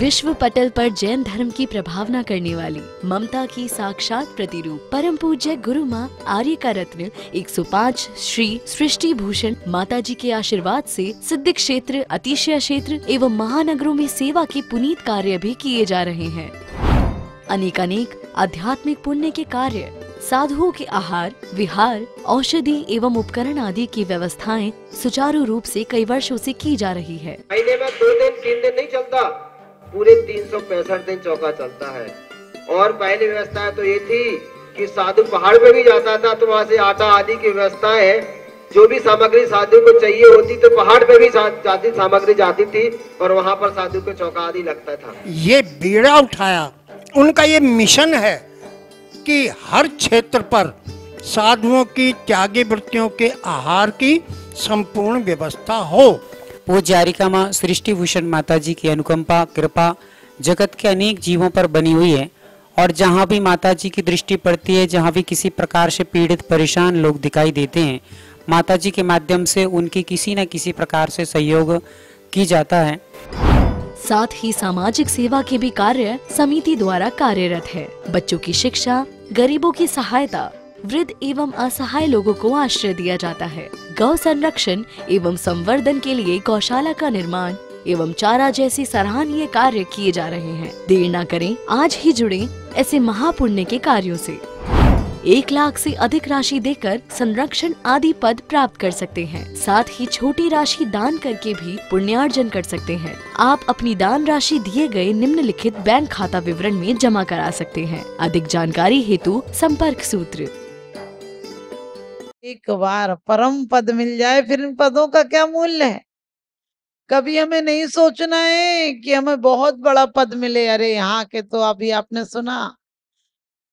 विश्व पटल पर जैन धर्म की प्रभावना करने वाली ममता की साक्षात प्रतिरूप परम पूज्य गुरु माँ आर्य का रत्न 105 श्री सृष्टि भूषण माता जी के आशीर्वाद से सिद्ध क्षेत्र, अतिशय क्षेत्र एवं महानगरों में सेवा के पुनीत कार्य भी किए जा रहे हैं। अनेकानेक आध्यात्मिक पुण्य के कार्य, साधुओं के आहार, विहार, औषधि एवं उपकरण आदि की व्यवस्थाएं सुचारू रूप से कई वर्षों से की जा रही है। महीने में 2 दिन 3 दिन नहीं चलता, पूरे 365 दिन चौका चलता है। और पहली व्यवस्था तो ये थी कि साधु पहाड़ पे भी जाता था तो वहाँ से आटा आदि की व्यवस्था है, जो भी सामग्री साधु को चाहिए होती तो पहाड़ पे भी जाती सामग्री जाती थी और वहाँ पर साधु को चौका आदि लगता था। ये बीड़ा उठाया, उनका ये मिशन है कि हर क्षेत्र पर साधुओं की त्यागी वृत्तियों के आहार की संपूर्ण व्यवस्था हो। पूज्य आर्यिका माँ सृष्टि भूषण माता जी की अनुकंपा कृपा जगत के अनेक जीवों पर बनी हुई है और जहाँ भी माता जी की दृष्टि पड़ती है, जहाँ भी किसी प्रकार से पीड़ित परेशान लोग दिखाई देते हैं, माता जी के माध्यम से उनकी किसी न किसी प्रकार से सहयोग की जाता है। साथ ही सामाजिक सेवा के भी कार्य समिति द्वारा कार्यरत है। बच्चों की शिक्षा, गरीबों की सहायता, वृद्ध एवं असहाय लोगों को आश्रय दिया जाता है। गौ संरक्षण एवं संवर्धन के लिए गौशाला का निर्माण एवं चारा जैसे सराहनीय कार्य किए जा रहे हैं। देर न करें, आज ही जुड़ें ऐसे महापुण्य के कार्यों से। 1 लाख से अधिक राशि देकर संरक्षण आदि पद प्राप्त कर सकते हैं। साथ ही छोटी राशि दान करके भी पुण्यार्जन कर सकते हैं। आप अपनी दान राशि दिए गए निम्नलिखित बैंक खाता विवरण में जमा करा सकते हैं। अधिक जानकारी हेतु संपर्क सूत्र। एक बार परम पद मिल जाए फिर इन पदों का क्या मूल्य है। कभी हमें नहीं सोचना है कि हमें बहुत बड़ा पद मिले। अरे यहाँ के तो अभी आपने सुना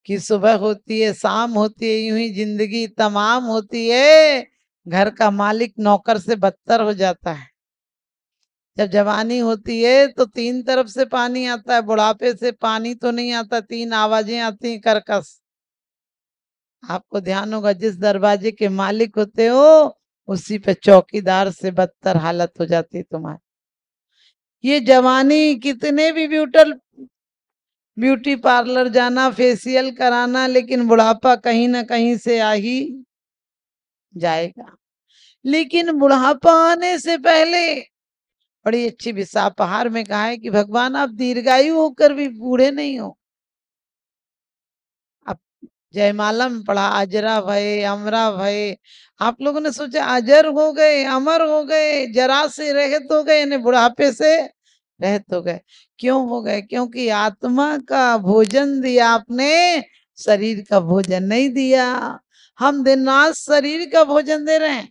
कि सुबह होती है, शाम होती है, यूं ही जिंदगी तमाम होती है। घर का मालिक नौकर से बदतर हो जाता है। जब जवानी होती है तो 3 तरफ से पानी आता है, बुढ़ापे से पानी तो नहीं आता, 3 आवाजें आती हैं कर्कश। आपको ध्यान होगा, जिस दरवाजे के मालिक होते हो उसी पे चौकीदार से बदतर हालत हो जाती है तुम्हारी। ये जवानी कितने भी ब्यूटी पार्लर जाना, फेशियल कराना, लेकिन बुढ़ापा कहीं ना कहीं से आ ही जाएगा। लेकिन बुढ़ापा आने से पहले बड़ी अच्छी विसापहार में कहा है कि भगवान आप दीर्घायु होकर भी बूढ़े नहीं हो। अब जयमाला में पढ़ा अजरा भय अमरा भय। आप लोगों ने सोचा अजर हो गए, अमर हो गए, जरा से रहित हो गए, यानी बुढ़ापे से रहित हो गए। क्यों हो गए? क्योंकि आत्मा का भोजन दिया आपने, शरीर का भोजन नहीं दिया। हम दिन रात शरीर का भोजन दे रहे हैं।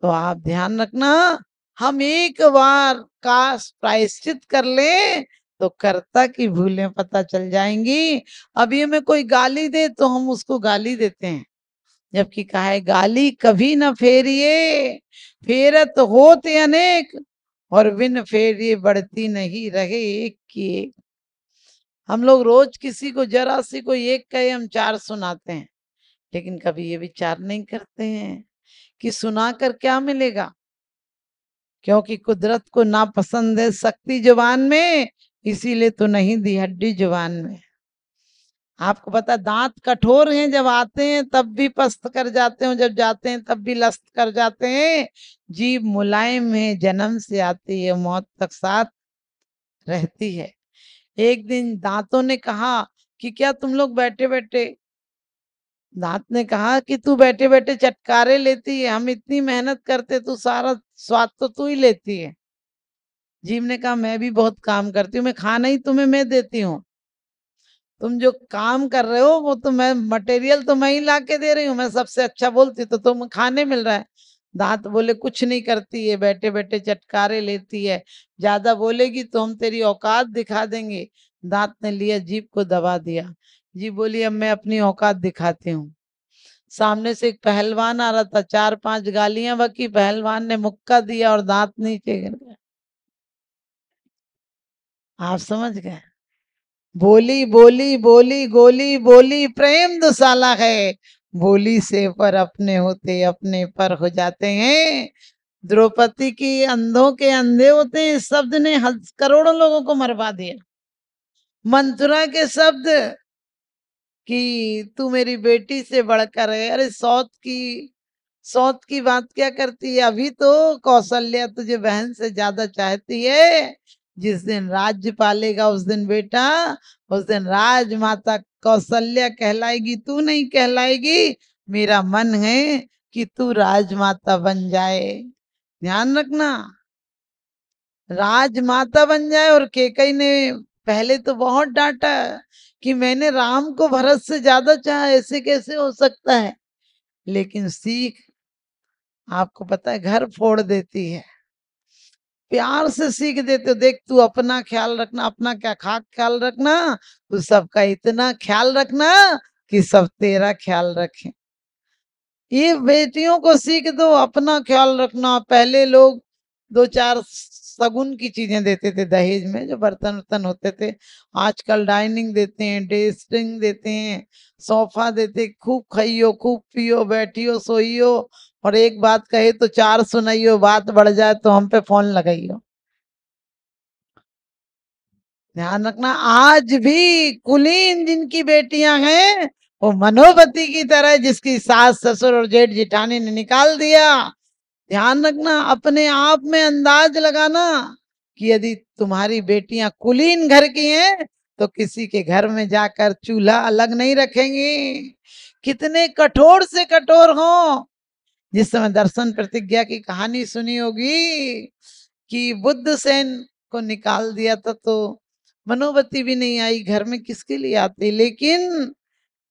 तो आप ध्यान रखना, हम एक बार का प्रायश्चित कर ले तो कर्ता की भूलें पता चल जाएंगी। अभी हमें कोई गाली दे तो हम उसको गाली देते हैं, जबकि कहा है गाली कभी न फेरिए, फेरत होत अनेक और बिन फेरिए बढ़ती नहीं रहे एक की एक। हम लोग रोज किसी को जरा सी कोई एक कहे हम 4 सुनाते हैं, लेकिन कभी ये विचार नहीं करते हैं कि सुनाकर क्या मिलेगा। क्योंकि कुदरत को नापसंद है शक्ति जुबान में, इसीलिए तो नहीं दी हड्डी जुबान में। आपको पता, दांत कठोर हैं, जब आते हैं तब भी पस्त कर जाते हैं, जब जाते हैं तब भी लस्त कर जाते हैं। जीभ मुलायम है, जन्म से आती है, मौत तक साथ रहती है। एक दिन दांतों ने कहा कि क्या तुम लोग बैठे बैठे, दांत ने कहा कि तू बैठे बैठे चटकारे लेती है, हम इतनी मेहनत करते तू सारा स्वाद तो तू ही लेती है। जीभ ने कहा मैं भी बहुत काम करती हूँ, मैं खाना ही तुम्हें मैं देती हूँ, तुम जो काम कर रहे हो वो तो मैं मटेरियल तो मैं ही ला के दे रही हूँ, मैं सबसे अच्छा बोलती तो तुम खाने मिल रहा है। दांत बोले कुछ नहीं करती है, बैठे बैठे चटकारे लेती है, ज्यादा बोलेगी तो हम तेरी औकात दिखा देंगे। दांत ने लिया, जीभ को दबा दिया। जीभ बोली अब मैं अपनी औकात दिखाती हूँ। सामने से एक पहलवान आ रहा था, 4-5 गालियां बकी, पहलवान ने मुक्का दिया और दांत नीचे गिर गया। आप समझ गए? बोली बोली बोली गोली बोली, प्रेम दुसाला है, बोली से पर अपने होते अपने पर हो जाते हैं। द्रौपदी की अंधों के अंधे होते हैं इस शब्द ने करोड़ों लोगों को मरवा दिया। मंथुरा के शब्द कि तू मेरी बेटी से बढ़कर है, अरे सौत की बात क्या करती है? अभी तो कौशल्या तुझे बहन से ज्यादा चाहती है। जिस दिन राज्य पालेगा उस दिन बेटा, उस दिन राजमाता कौशल्या कहलाएगी, तू नहीं कहलाएगी। मेरा मन है कि तू राजमाता बन जाए, ध्यान रखना, राजमाता बन जाए। और केकई ने पहले तो बहुत डांटा कि मैंने राम को भरत से ज्यादा चाहा, ऐसे कैसे हो सकता है। लेकिन सीख आपको पता है घर फोड़ देती है, प्यार से सीख देते हो। देख तू अपना ख्याल रखना, अपना क्या खाक ख्याल रखना, तू सबका इतना ख्याल रखना कि सब तेरा ख्याल रखें। ये बेटियों को सीख दो अपना ख्याल रखना। पहले लोग दो चार सगुन की चीजें देते थे दहेज में, जो बर्तन वर्तन होते थे। आजकल डाइनिंग देते हैं, ड्रेसिंग देते हैं, सोफा देते, खूब खाइयो, खूब पियो, बैठियो, सोइयो, और एक बात कहे तो चार सुनाइयो, बात बढ़ जाए तो हम पे फोन लगाइयो। ध्यान रखना, आज भी कुलीन जिनकी बेटियां हैं वो मनोवती की तरह, जिसकी सास ससुर और जेठ जिठानी ने निकाल दिया। ध्यान रखना, अपने आप में अंदाज लगाना कि यदि तुम्हारी बेटियां कुलीन घर की हैं तो किसी के घर में जाकर चूल्हा अलग नहीं रखेंगी। कितने कठोर से कठोर हो। जिस समय दर्शन प्रतिज्ञा की कहानी सुनी होगी कि बुद्ध सेन को निकाल दिया था तो मनोवती भी नहीं आई, घर में किसके लिए आती। लेकिन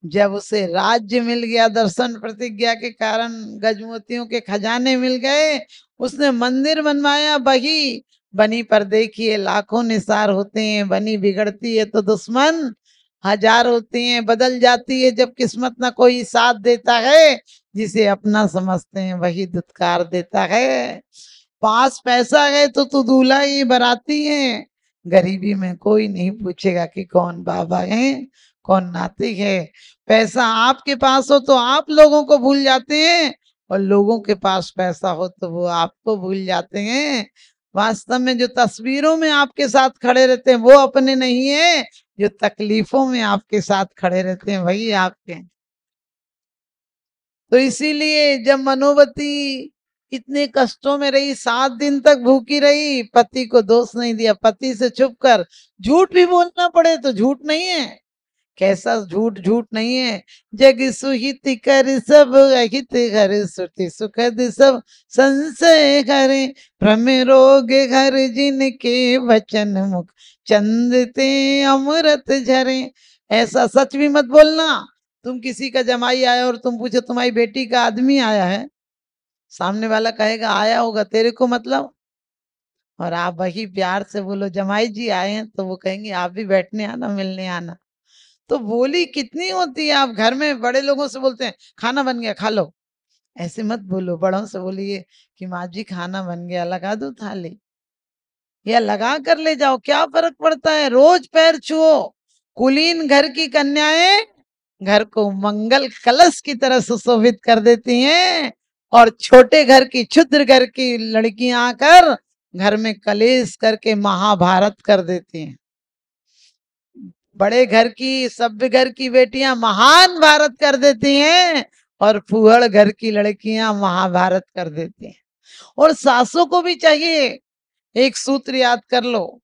जब उसे राज्य मिल गया दर्शन प्रतिज्ञा के कारण, गजमोतियों के खजाने मिल गए, उसने मंदिर बनवाया। बही बनी पर देखिए लाखों निसार होते हैं, बनी बिगड़ती है तो दुश्मन हजार होते हैं। बदल जाती है जब किस्मत ना कोई साथ देता है, जिसे अपना समझते हैं वही दुत्कार देता है। पास पैसा है तो तू दूल्हा ही बराती है, गरीबी में कोई नहीं पूछेगा कि कौन बाबा है कौन नाती है। पैसा आपके पास हो तो आप लोगों को भूल जाते हैं, और लोगों के पास पैसा हो तो वो आपको भूल जाते हैं। वास्तव में जो तस्वीरों में आपके साथ खड़े रहते हैं वो अपने नहीं है, जो तकलीफों में आपके साथ खड़े रहते हैं वही आपके हैं। तो इसीलिए जब मनोवती इतने कष्टों में रही, 7 दिन तक भूखी रही, पति को दोष नहीं दिया, पति से छुप कर झूठ भी बोलना पड़े तो झूठ नहीं है। कैसा झूठ? झूठ नहीं है। जग सुहित कर सब अहित घर, सुति सुखद सब संशय करे, भ्रम रोग घर जिनके वचन मुख चंदते अमृत झरे। ऐसा सच भी मत बोलना। तुम किसी का जमाई आया और तुम पूछो तुम्हारी बेटी का आदमी आया है, सामने वाला कहेगा आया होगा, तेरे को मतलब। और आप वही प्यार से बोलो जमाई जी आए हैं, तो वो कहेंगे आप भी बैठने आना, मिलने आना। तो बोली कितनी होती है। आप घर में बड़े लोगों से बोलते हैं खाना बन गया खा लो, ऐसे मत बोलो। बड़ों से बोलिए कि माँ जी खाना बन गया, लगा दो थाली, या लगा कर ले जाओ, क्या फर्क पड़ता है। रोज पैर छुओ। कुलीन घर की कन्याएं घर को मंगल कलश की तरह सुशोभित कर देती हैं, और छोटे घर की क्षुद्र घर की लड़कियां आकर घर में कलेश करके महाभारत कर देती हैं। बड़े घर की सभ्य घर की बेटियां महान भारत कर देती हैं, और फूहड़ घर की लड़कियां महाभारत कर देती हैं। और सासों को भी चाहिए, एक सूत्र याद कर लो,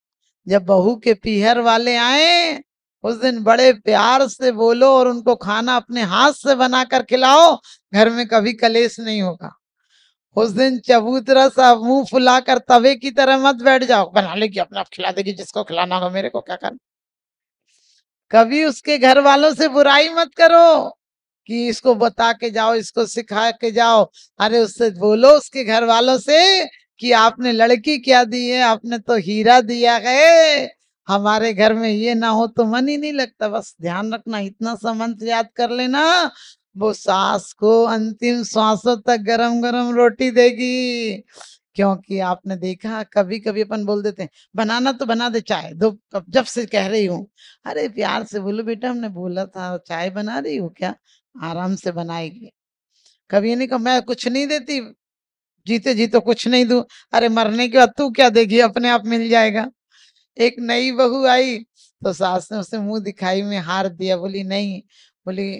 जब बहू के पीहर वाले आए उस दिन बड़े प्यार से बोलो और उनको खाना अपने हाथ से बनाकर खिलाओ, घर में कभी कलेश नहीं होगा। उस दिन चबूतरा सा मुंह फुलाकर तवे की तरह मत बैठ जाओ, बना लेगी अपने आप खिला देगी, जिसको खिलाना होगा, मेरे को क्या करना। कभी उसके घर वालों से बुराई मत करो कि इसको बता के जाओ, इसको सिखा के जाओ। अरे उससे बोलो, उसके घर वालों से कि आपने लड़की क्या दी है, आपने तो हीरा दिया है, हमारे घर में ये ना हो तो मन ही नहीं लगता। बस ध्यान रखना, इतना सा मंत्र याद कर लेना, वो सास को अंतिम श्वासों तक गरम गरम रोटी देगी। क्योंकि आपने देखा कभी कभी अपन बोल देते हैं बनाना तो बना दे चाय, 2 कप जब से कह रही हूँ। अरे प्यार से बोलो बेटा, हमने बोला था चाय बना रही हूँ क्या, आराम से बनाएगी। कभी ये नहीं कहा मैं कुछ नहीं देती, जीते जी तो कुछ नहीं दूं। अरे मरने के बाद तू क्या देगी, अपने आप मिल जाएगा। एक नई बहू आई तो सास ने उसे मुंह दिखाई में हार दिया, बोली नहीं, बोली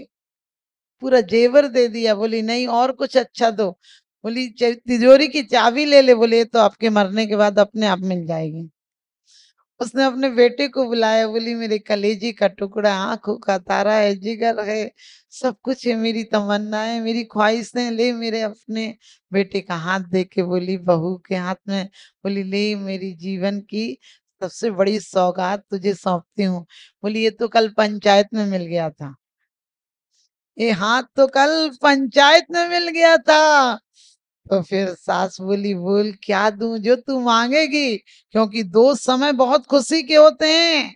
पूरा जेवर दे दिया, बोली नहीं और कुछ अच्छा दो, बोली तिजोरी की चाबी ले ले, बोले ये तो आपके मरने के बाद अपने आप मिल जाएगी। उसने अपने बेटे को बुलाया, बोली मेरे कलेजी का टुकड़ा, आंखों का तारा है, जिगर है, सब कुछ है, मेरी तमन्ना है, मेरी ख्वाहिशें, ले मेरे अपने बेटे का हाथ दे के बोली बहू के हाथ में, बोली ले मेरी जीवन की सबसे बड़ी सौगात तुझे सौंपती हूँ। बोली ये तो कल पंचायत में मिल गया था, ये हाथ तो कल पंचायत में मिल गया था। तो फिर सास बोली बोल क्या दूं जो तू मांगेगी, क्योंकि दो समय बहुत खुशी के होते हैं।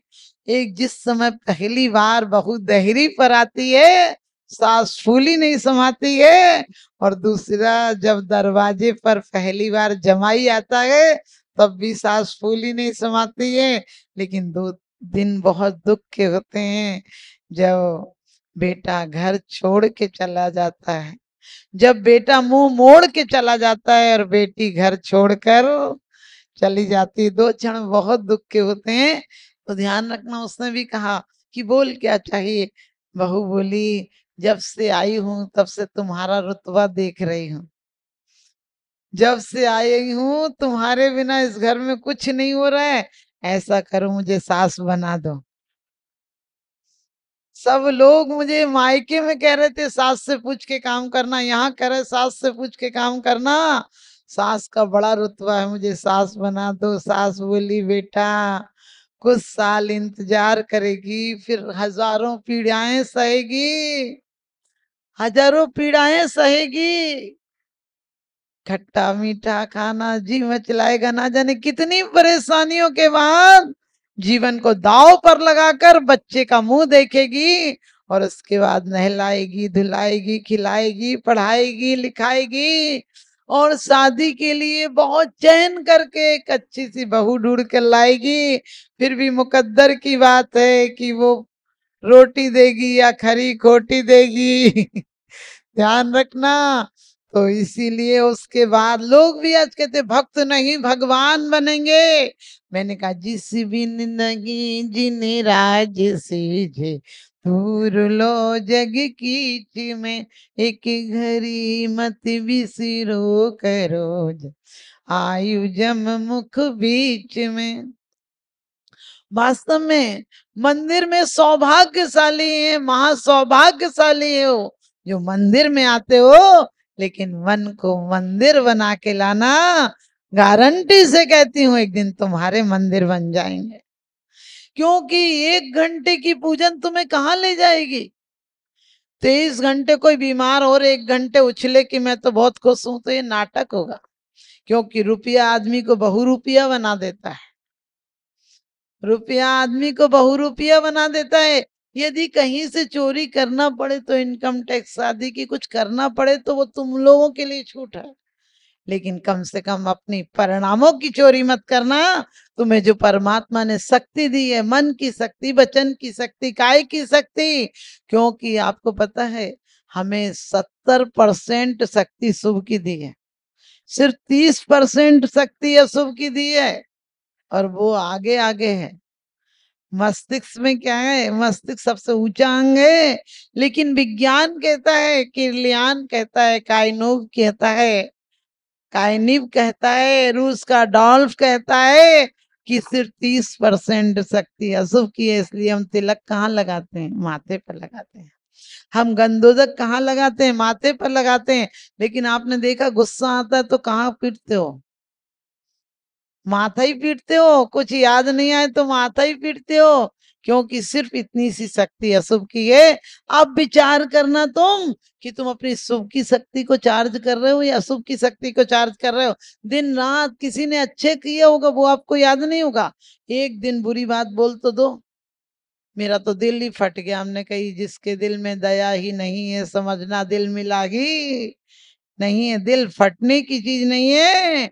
एक जिस समय पहली बार बहू दहरी पर आती है, सास फूली नहीं समाती है, और दूसरा जब दरवाजे पर पहली बार जमाई आता है तब भी सास फूली नहीं समाती है। लेकिन दो दिन बहुत दुख के होते हैं, जब बेटा घर छोड़ के चला जाता है, जब बेटा मुंह मोड़ के चला जाता है और बेटी घर छोड़कर चली जाती है, दो क्षण बहुत दुख के होते हैं। तो ध्यान रखना। उसने भी कहा कि बोल क्या चाहिए। बहू बोली जब से आई हूं तब से तुम्हारा रुतबा देख रही हूँ, जब से आई हूं तुम्हारे बिना इस घर में कुछ नहीं हो रहा है, ऐसा करो मुझे सास बना दो। सब लोग मुझे मायके में कह रहे थे सास से पूछ के काम करना, यहाँ कह रहे सास से पूछ के काम करना, सास का बड़ा रुतबा है, मुझे सास बना दो। सास बोली बेटा कुछ साल इंतजार करेगी, फिर हजारों पीड़ाएं सहेगी, हजारों पीड़ाएं सहेगी, खट्टा मीठा खाना जी मचलाएगा, ना जाने कितनी परेशानियों के बाद जीवन को दांव पर लगाकर बच्चे का मुंह देखेगी, और उसके बाद नहलाएगी धुलाएगी खिलाएगी पढ़ाएगी लिखाएगी, और शादी के लिए बहुत चयन करके एक अच्छी सी बहू ढूंढ कर लाएगी। फिर भी मुकद्दर की बात है कि वो रोटी देगी या खरी खोटी देगी। ध्यान रखना। तो इसीलिए उसके बाद लोग भी आज कहते भक्त नहीं भगवान बनेंगे। मैंने कहा जिस बिन नहीं जिन राज सीझे, दूर लो जग कीच में, एक घड़ी मत बिसरो करो, आयु जम मुख बीच में। वास्तव में मंदिर में सौभाग्यशाली है, महासौभाग्यशाली हो जो मंदिर में आते हो, लेकिन मन को मंदिर बना के लाना। गारंटी से कहती हूँ एक दिन तुम्हारे मंदिर बन जाएंगे, क्योंकि 1 घंटे की पूजन तुम्हें कहाँ ले जाएगी। 23 घंटे कोई बीमार और 1 घंटे उछले कि मैं तो बहुत खुश हूं, तो ये नाटक होगा। क्योंकि रुपया आदमी को बहुरूपिया बना देता है, रुपया आदमी को बहुरूपिया बना देता है। यदि कहीं से चोरी करना पड़े तो इनकम टैक्स आदि की कुछ करना पड़े तो वो तुम लोगों के लिए छूट है, लेकिन कम से कम अपनी परिणामों की चोरी मत करना। तुम्हें जो परमात्मा ने शक्ति दी है, मन की शक्ति, वचन की शक्ति, काय की शक्ति, क्योंकि आपको पता है हमें 70% शक्ति शुभ की दी है, सिर्फ 30% शक्ति अशुभ की दी है, और वो आगे आगे है। मस्तिष्क में क्या है, मस्तिष्क सबसे ऊंचा अंग है, लेकिन विज्ञान कहता है, किरलियान कहता है, काइनोव कहता है, काइनिव कहता है, रूस का डॉल्फ कहता है कि सिर्फ 30% शक्ति अशुभ की है। इसलिए हम तिलक कहाँ लगाते हैं, माथे पर लगाते हैं। हम गंधोदक कहाँ लगाते हैं, माथे पर लगाते हैं। लेकिन आपने देखा गुस्सा आता है तो कहाँ पीटते हो, माथा ही पीटते हो, कुछ याद नहीं आए तो माथा ही पीटते हो, क्योंकि सिर्फ इतनी सी शक्ति अशुभ की है। अब विचार करना तुम कि तुम अपनी शुभ की शक्ति को चार्ज कर रहे हो या अशुभ की शक्ति को चार्ज कर रहे हो। दिन रात किसी ने अच्छे किया होगा वो आपको याद नहीं होगा, एक दिन बुरी बात बोल तो दो, मेरा तो दिल ही फट गया। हमने कही जिसके दिल में दया ही नहीं है समझना दिल मिला ही नहीं है। दिल फटने की चीज नहीं है,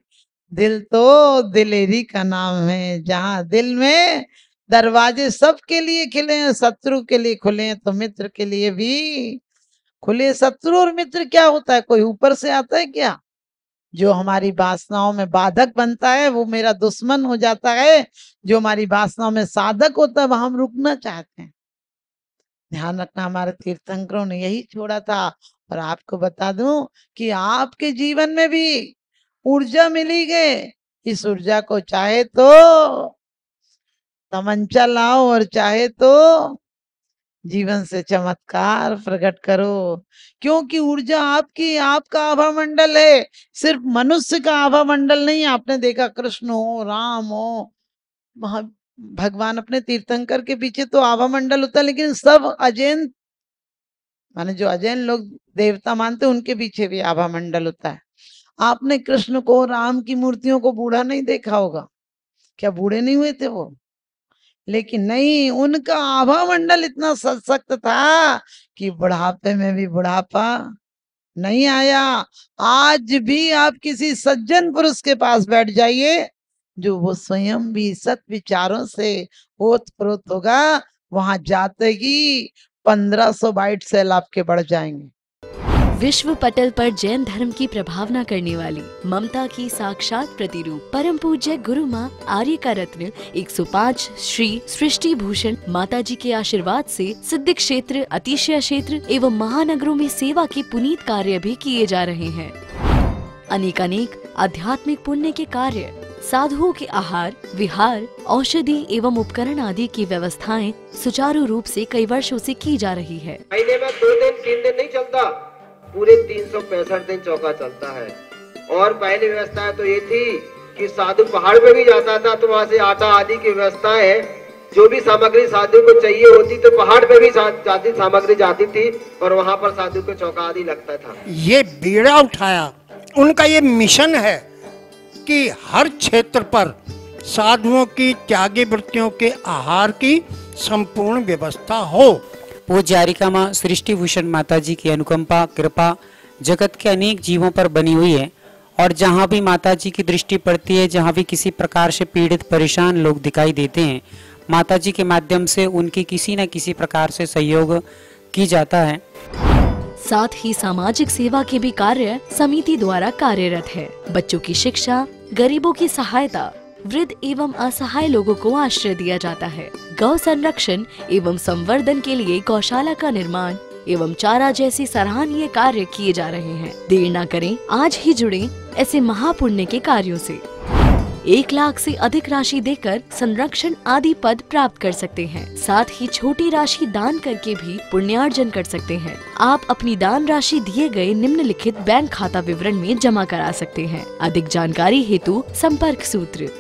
दिल तो दिलेरी का नाम है। जहां दिल में दरवाजे सबके लिए खिले हैं, शत्रु के लिए खुले हैं तो मित्र के लिए भी खुले। शत्रु और मित्र क्या होता है, कोई ऊपर से आता है क्या, जो हमारी वासनाओं में बाधक बनता है वो मेरा दुश्मन हो जाता है, जो हमारी वासनाओं में साधक होता है वह हम रुकना चाहते हैं। ध्यान रखना, हमारे तीर्थंकरों ने यही छोड़ा था। और आपको बता दूं कि आपके जीवन में भी ऊर्जा मिली है। इस ऊर्जा को चाहे तो तमंचा लाओ और चाहे तो जीवन से चमत्कार प्रकट करो, क्योंकि ऊर्जा आपकी, आपका आभा मंडल है। सिर्फ मनुष्य का आभा मंडल नहीं। आपने देखा कृष्ण हो, राम हो, भगवान अपने तीर्थंकर के पीछे तो आभा मंडल होता है, लेकिन सब अजैन माने जो अजैन लोग देवता मानते उनके पीछे भी आभा मंडल होता है। आपने कृष्ण को, राम की मूर्तियों को बूढ़ा नहीं देखा होगा। क्या बूढ़े नहीं हुए थे वो? लेकिन नहीं, उनका आभा मंडल इतना सशक्त था कि बुढ़ापे में भी बुढ़ापा नहीं आया। आज भी आप किसी सज्जन पुरुष के पास बैठ जाइए, जो वो स्वयं भी सत विचारों से ओतप्रोत होगा, वहां जाते ही 1500 बाइट सेल आपके बढ़ जाएंगे। विश्व पटल पर जैन धर्म की प्रभावना करने वाली ममता की साक्षात प्रतिरूप परम पूज्य गुरु माँ आर्य का रत्न 105 श्री सृष्टि भूषण माता जी के आशीर्वाद से सिद्ध क्षेत्र, अतिशय क्षेत्र एवं महानगरों में सेवा के पुनीत कार्य भी किए जा रहे हैं। अनेकानेक आध्यात्मिक पुण्य के कार्य, साधुओं के आहार, विहार, औषधि एवं उपकरण आदि की व्यवस्थाएं सुचारू रूप से कई वर्षों से की जा रही है। महीने में 2 दिन 3 दिन नहीं चलता, पूरे 365 दिन चौका चलता है। और पहली व्यवस्था तो ये थी कि साधु पहाड़ पे भी जाता था तो वहाँ से आटा आदि की व्यवस्था है। जो भी सामग्री साधु को चाहिए होती तो पहाड़ पे भी जाती सामग्री जाती थी और वहाँ पर साधु को चौका आदि लगता था। ये बीड़ा उठाया, उनका ये मिशन है कि हर क्षेत्र पर साधुओं की त्यागी वृत्तियों के आहार की संपूर्ण व्यवस्था हो। पूज्य आर्यिका माँ सृष्टि भूषण माता जी की अनुकंपा कृपा जगत के अनेक जीवों पर बनी हुई है। और जहाँ भी माता जी की दृष्टि पड़ती है, जहाँ भी किसी प्रकार से पीड़ित परेशान लोग दिखाई देते हैं, माता जी के माध्यम से उनकी किसी न किसी प्रकार से सहयोग की जाता है। साथ ही सामाजिक सेवा के भी कार्य समिति द्वारा कार्यरत है। बच्चों की शिक्षा, गरीबों की सहायता, वृद्ध एवं असहाय लोगों को आश्रय दिया जाता है। गौ संरक्षण एवं संवर्धन के लिए गौशाला का निर्माण एवं चारा जैसे सराहनीय कार्य किए जा रहे हैं। देर न करें, आज ही जुड़ें ऐसे महापुण्य के कार्यों से। 1 लाख से अधिक राशि देकर संरक्षण आदि पद प्राप्त कर सकते हैं। साथ ही छोटी राशि दान करके भी पुण्यार्जन कर सकते हैं। आप अपनी दान राशि दिए गए निम्नलिखित बैंक खाता विवरण में जमा करा सकते हैं। अधिक जानकारी हेतु संपर्क सूत्र